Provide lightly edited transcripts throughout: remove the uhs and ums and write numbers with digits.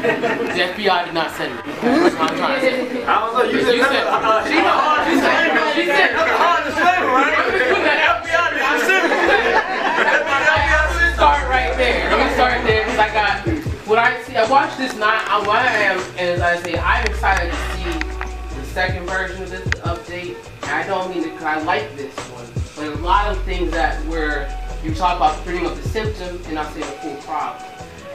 The FBI did not send me. That's what I'm trying to say. I don't know. You said hard disclaimer, right? Start right there. Let me start there because I got what I see. I watched this night. What I am, as I say, I'm excited to see the second version of this update. And I don't mean it because I like this one, but a lot of things that where you talk about bringing up the symptom and not saying the full problem.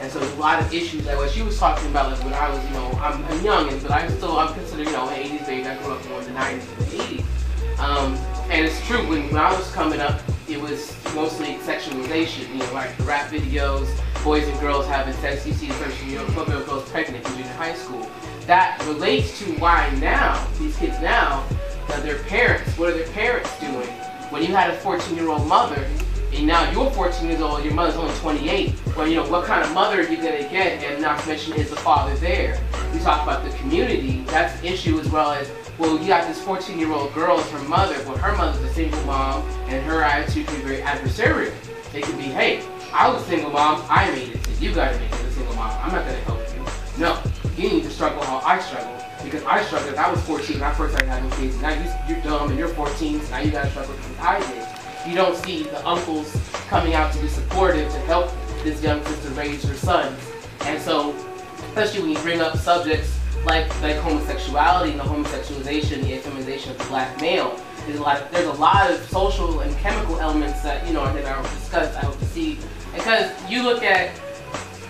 And so there's a lot of issues like what she was talking about, like when I was, I'm young, but I'm considered, an 80s baby. I grew up in the 90s and the 80s. And it's true, when I was coming up, it was mostly sexualization, like the rap videos, boys and girls having sex. You see a person, 12-year-old girls pregnant in junior high school. That relates to why now, these kids now, their parents, what are their parents doing? When you had a 14-year-old mother, and now you're 14 years old, your mother's only 28. Well, what kind of mother are you going to get? And not to mention, is the father there? We talk about the community. That's the issue as well as, well, you got this 14-year-old girl as her mother. Well, her mother's a single mom, and her attitude can be very adversarial. It can be, hey, I was a single mom, I made it, so you got to make it as a single mom. I'm not going to help you. No, you need to struggle how I struggle. Because I struggled. I was 14 when I first started having kids. Now you're dumb and you're 14, so now you got to struggle because I did. You don't see the uncles coming out to be supportive to help this young sister raise her sons. And so, especially when you bring up subjects like homosexuality and the homosexualization, the effeminization of the black male, there's a lot of social and chemical elements that, I think I will discuss, I hope to see. Because you look at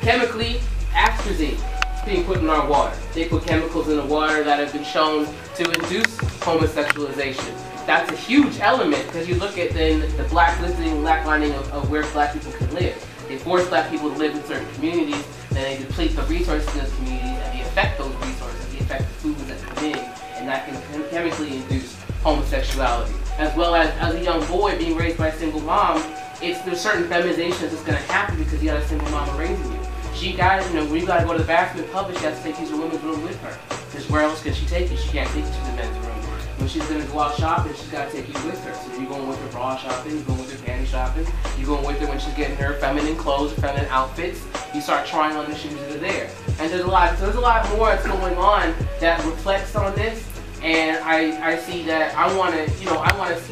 chemically, atrazine being put in our water. They put chemicals in the water that have been shown to induce homosexualization. That's a huge element because you look at then the blacklining of where black people can live. They force black people to live in certain communities, then they deplete the resources in those communities, and they affect those resources, they affect the foods that come in, and that can chemically induce homosexuality. As well as a young boy being raised by a single mom, there's certain feminizations that's going to happen because you got a single mama raising you. She got, when you got to go to the bathroom in public, she has to take you to the women's room with her. Because where else can she take you? She can't take you to the men's room. When she's going to go out shopping, she's got to take you with her. So you're going with her bra shopping, you're going with her panty shopping, you're going with her when she's getting her feminine clothes, feminine outfits. You start trying on the shoes that are there. And there's a lot more that's going on that reflects on this. And I see that, I want to see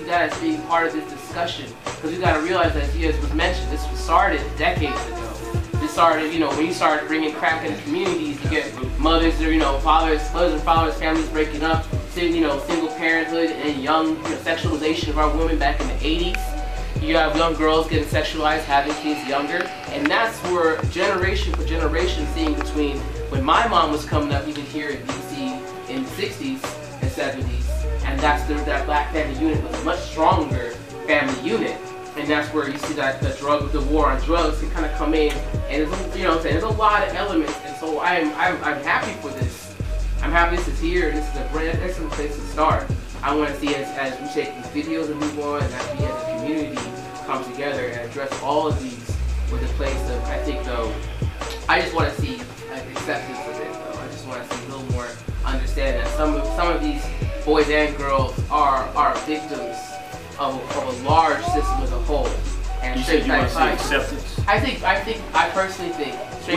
that as being part of this discussion. Because we got to realize that, as was mentioned, this was started decades ago. This started, when you start bringing crack in the communities, you get mothers or, fathers and fathers, families breaking up, single parenthood and young sexualization of our women back in the 80s. You have young girls getting sexualized, having kids younger, and that's where generation for generation seeing between when my mom was coming up, even here in DC in the 60s and 70s, and that's that black family unit was a much stronger family unit. And that's where you see that the war on drugs can kind of come in, and there's a lot of elements, and so I'm happy for this. I'm happy this is here, and this is a brand excellent place to start. I want to see as we take these videos and move on, and that we as a community come together and address all of these with a place of, I think though, I just want to see acceptance of it though. I just want to see a little more understanding that some of these boys and girls are victims of a large system as a whole. And you said you want to see acceptance? I personally think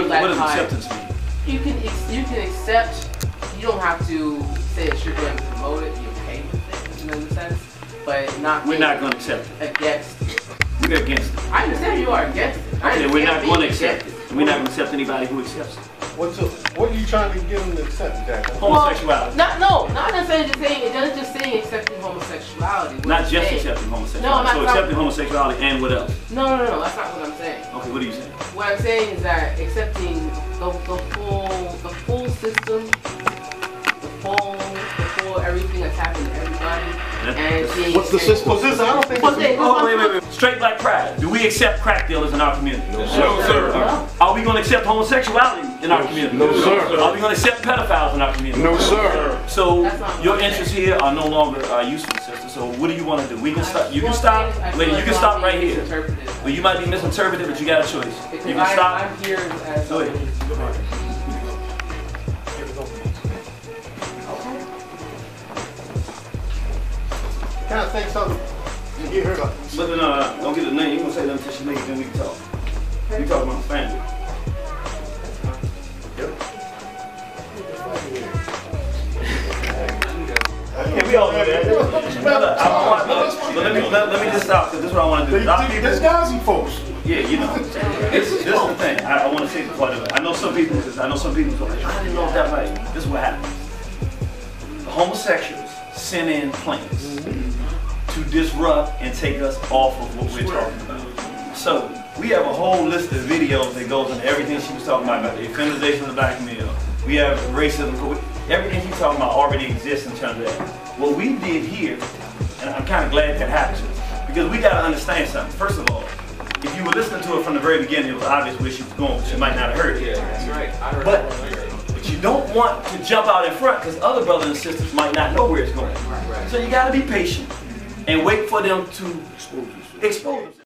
what does acceptance mean? You can accept. You don't have to say that you're going to promote it. You're okay with it, in a sense, but not. We're not going to accept it. Against it. We're against it. I understand you are against it. Okay, we're not going to accept it. We're not going to accept anybody who accepts it. What are you trying to get them to accept, Jack? Homosexuality. Not necessarily just saying, it doesn't just saying accepting homosexuality. Not just accepting homosexuality. So accepting homosexuality and what else? No, that's not what I'm saying. Okay, what are you saying? What I'm saying is that accepting the full system, the full everything that's happened to everybody. And seeing what's the system? I don't think wait. Straight black pride. Do we accept crack dealers in our community? No, sir. Are we going to accept homosexuality in our community? No, sir. Are we going to accept pedophiles in our community? No, sir. So your interests here are no longer useful, sister. So what do you want to do? We can stop. You can stop. Lady, you can stop right here. Well, you might be misinterpreted, but you got a choice. You can stop. I'm here as go ahead. Can I say something? You get her up. But then, don't get the name. You gonna say nothing until she leaves, then we can talk. We talk about family. Yep. we all know that. Let me just stop, because this is what I want to do. There's Gazi folks. Yeah, you know, this is the thing. I want to say before I do it. I know some people are like, I didn't know that right. This is what happens. The homosexuals send in planes to disrupt and take us off of what we're talking about. So we have a whole list of videos that goes into everything she was talking about the feminization of the black male. We have racism. Everything she's talking about already exists in terms of that. What we did here, and I'm kind of glad that happened, because we got to understand something. First of all, if you were listening to it from the very beginning, it was obvious where she was going. She might not have heard it. Yeah, that's right. I heard But you don't want to jump out in front, because other brothers and sisters might not know where it's going. So you got to be patient and wait for them to expose themselves.